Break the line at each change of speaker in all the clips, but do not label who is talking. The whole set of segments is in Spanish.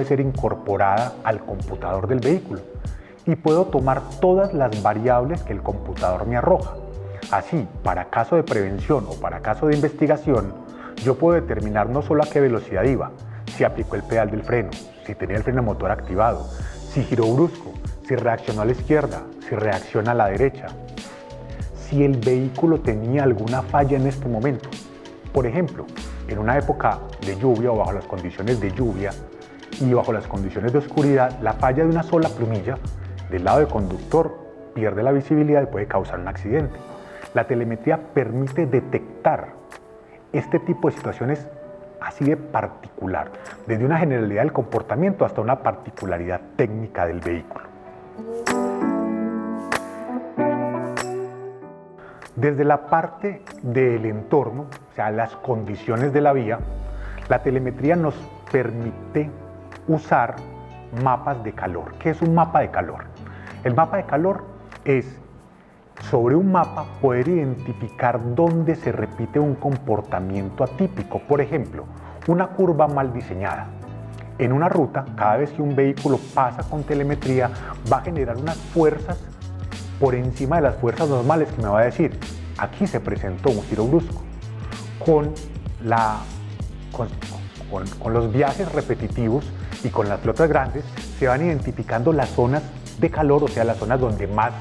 ser incorporada al computador del vehículo y puedo tomar todas las variables que el computador me arroja. Así, para caso de prevención o para caso de investigación, yo puedo determinar no solo a qué velocidad iba, si aplicó el pedal del freno, si tenía el freno motor activado, si giró brusco, si reaccionó a la izquierda, si reacciona a la derecha, si el vehículo tenía alguna falla en este momento. Por ejemplo, en una época de lluvia o bajo las condiciones de lluvia y bajo las condiciones de oscuridad, la falla de una sola plumilla del lado del conductor pierde la visibilidad y puede causar un accidente. La telemetría permite detectar este tipo de situaciones así de particular, desde una generalidad del comportamiento hasta una particularidad técnica del vehículo. Desde la parte del entorno, o sea, las condiciones de la vía, la telemetría nos permite usar mapas de calor. ¿Qué es un mapa de calor? El mapa de calor es, sobre un mapa, poder identificar dónde se repite un comportamiento atípico. Por ejemplo, una curva mal diseñada. En una ruta, cada vez que un vehículo pasa con telemetría, va a generar unas fuerzas por encima de las fuerzas normales que me va a decir, aquí se presentó un giro brusco. Con los viajes repetitivos y con las flotas grandes se van identificando las zonas de calor, o sea, las zonas donde más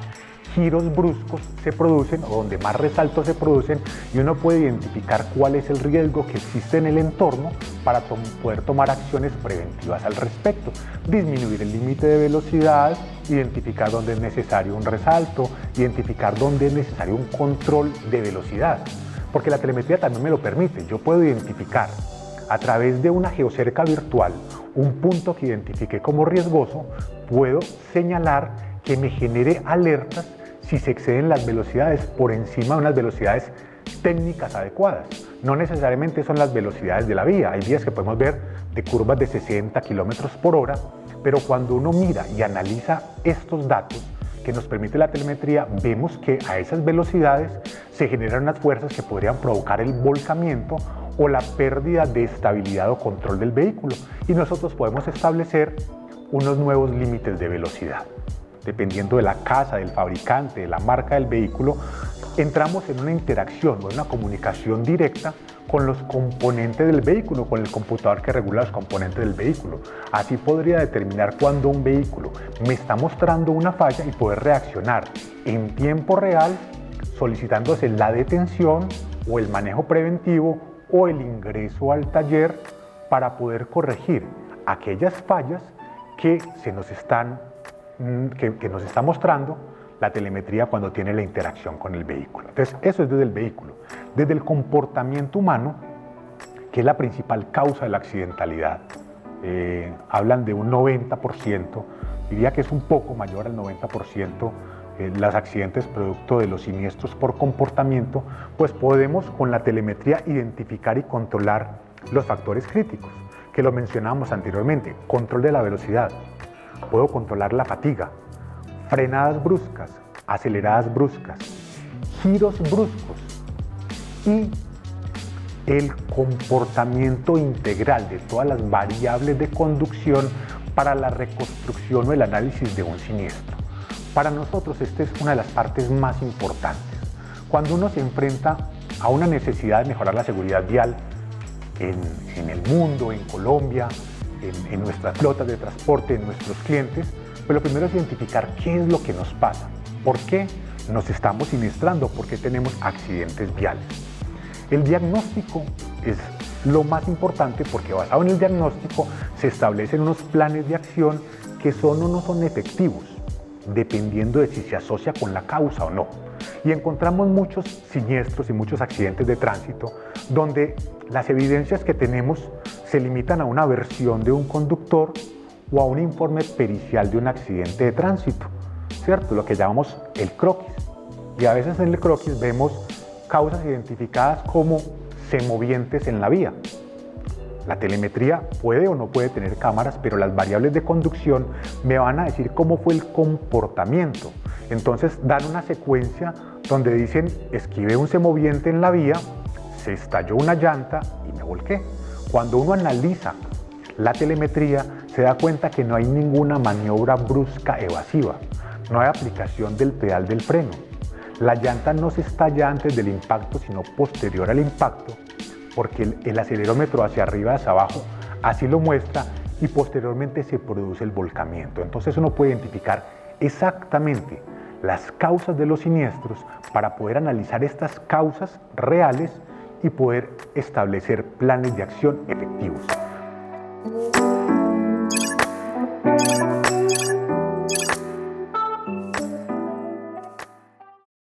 giros bruscos se producen o donde más resaltos se producen, y uno puede identificar cuál es el riesgo que existe en el entorno para poder tomar acciones preventivas al respecto. Disminuir el límite de velocidad, identificar dónde es necesario un resalto, identificar dónde es necesario un control de velocidad, porque la telemetría también me lo permite. Yo puedo identificar a través de una geocerca virtual un punto que identifique como riesgoso, puedo señalar que me genere alertas si se exceden las velocidades por encima de unas velocidades técnicas adecuadas. No necesariamente son las velocidades de la vía. Hay vías que podemos ver de curvas de 60 kilómetros por hora, pero cuando uno mira y analiza estos datos que nos permite la telemetría, vemos que a esas velocidades se generan unas fuerzas que podrían provocar el volcamiento o la pérdida de estabilidad o control del vehículo, y nosotros podemos establecer unos nuevos límites de velocidad. Dependiendo de la casa, del fabricante, de la marca del vehículo, entramos en una interacción o en una comunicación directa con los componentes del vehículo, con el computador que regula los componentes del vehículo. Así podría determinar cuando un vehículo me está mostrando una falla y poder reaccionar en tiempo real, solicitándose la detención o el manejo preventivo o el ingreso al taller para poder corregir aquellas fallas que nos está mostrando la telemetría cuando tiene la interacción con el vehículo. Entonces, eso es desde el vehículo. Desde el comportamiento humano, que es la principal causa de la accidentalidad, hablan de un 90%, diría que es un poco mayor al 90%, los accidentes producto de los siniestros por comportamiento, pues podemos con la telemetría identificar y controlar los factores críticos, que lo mencionábamos anteriormente: control de la velocidad, puedo controlar la fatiga, frenadas bruscas, aceleradas bruscas, giros bruscos y el comportamiento integral de todas las variables de conducción para la reconstrucción o el análisis de un siniestro. Para nosotros esta es una de las partes más importantes. Cuando uno se enfrenta a una necesidad de mejorar la seguridad vial en el mundo, en Colombia, en nuestras flotas de transporte, en nuestros clientes, pues lo primero es identificar qué es lo que nos pasa, por qué nos estamos siniestrando, por qué tenemos accidentes viales. El diagnóstico es lo más importante, porque basado en el diagnóstico se establecen unos planes de acción que son o no son efectivos, dependiendo de si se asocia con la causa o no. Y encontramos muchos siniestros y muchos accidentes de tránsito donde las evidencias que tenemos se limitan a una versión de un conductor o a un informe pericial de un accidente de tránsito, ¿cierto? Lo que llamamos el croquis. Y a veces en el croquis vemos causas identificadas como semovientes en la vía. La telemetría puede o no puede tener cámaras, pero las variables de conducción me van a decir cómo fue el comportamiento. Entonces dan una secuencia donde dicen: esquivé un semoviente en la vía, se estalló una llanta y me volqué. Cuando uno analiza la telemetría, se da cuenta que no hay ninguna maniobra brusca evasiva, no hay aplicación del pedal del freno. La llanta no se estalla antes del impacto, sino posterior al impacto, porque el acelerómetro hacia arriba y hacia abajo así lo muestra, y posteriormente se produce el volcamiento. Entonces uno puede identificar exactamente las causas de los siniestros para poder analizar estas causas reales y poder establecer planes de acción efectivos.